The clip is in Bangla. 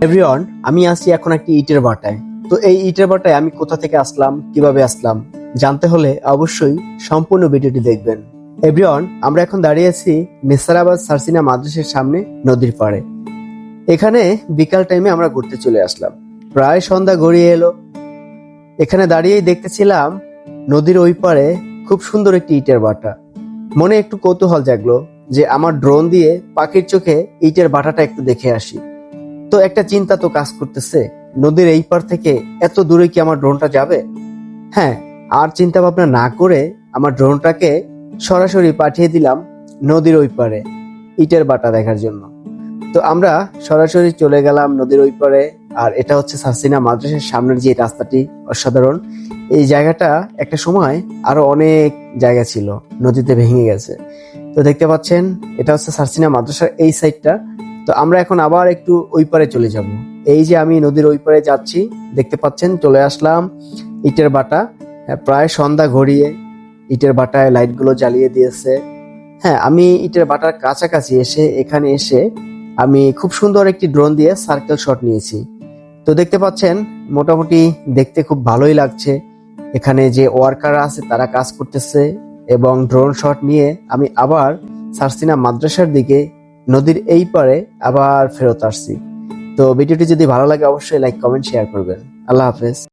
এভরিওয়ান, আমি আছি এখন একটি ইটের ভাটায়। তো এই ইটের ভাটায় আমি কোথা থেকে আসলাম, কিভাবে আসলাম জানতে হলে অবশ্যই সম্পূর্ণ ভিডিওটি দেখবেন। এভরিওয়ান, আমরা এখন দাঁড়িয়ে আছি নেসারাবাদ সারসিনা মাদ্রাসার সামনে নদীর পাড়ে। এখানে বিকাল টাইমে আমরা ঘুরতে চলে আসলাম। প্রায় সন্ধ্যা গড়িয়ে এলো। এখানে দাঁড়িয়েই দেখতেছিলাম নদীর ওই পাড়ে খুব সুন্দর একটি ইটের ভাটা। মনে একটু কৌতূহল জাগলো যে আমার ড্রোন দিয়ে পাখির চোখে ইটের ভাটাটা একটু দেখে আসি। তো একটা চিন্তা তো কাজ করতেছে, নদীর এই পার থেকে এত দূরে কি আমার ড্রোনটা যাবে? হ্যাঁ, আর চিন্তা ভাবনা না করে আমার ড্রোনটাকে সরাসরি পাঠিয়ে দিলাম নদীর ওই পারে ইটের ভাটা দেখার জন্য। তো আমরা সরাসরি চলে গেলাম নদীর ওই পারে। আর এটা হচ্ছে সারসিনা মাদ্রাসার সামনের যে রাস্তাটি, অসাধারণ। এই জায়গাটা একটা সময় আরো অনেক জায়গা ছিল, নদীতে ভেঙে গেছে। তো দেখতে পাচ্ছেন এটা হচ্ছে সারসিনা মাদ্রাসার এই সাইডটা। তো আমরা এখন আবার একটু ওই পারে চলে যাব। এই যে আমি নদীর ওই পারে যাচ্ছি, দেখতে পাচ্ছেন চলে আসলাম ইটের ভাটা। হ্যাঁ, প্রায় সন্ধ্যা গড়িয়ে ইটের ভাটায় লাইটগুলো জ্বালিয়ে দিয়েছে। হ্যাঁ, আমি ইটের ভাটার কাছাকাছি এখানে এসে আমি খুব সুন্দর একটি ড্রোন দিয়ে সার্কেল শট নিয়েছি। তো দেখতে পাচ্ছেন মোটামুটি দেখতে খুব ভালোই লাগছে। এখানে যে ওয়ার্কার আছে তারা কাজ করতেছে এবং ড্রোন শট নিয়ে আমি আবার সারসিনা মাদ্রাসার দিকে নদীর এই পারে আবার ফেরত আসছি। তো ভিডিওটি যদি ভালো লাগে অবশ্যই লাইক, কমেন্ট, শেয়ার করবেন। আল্লাহ হাফেজ।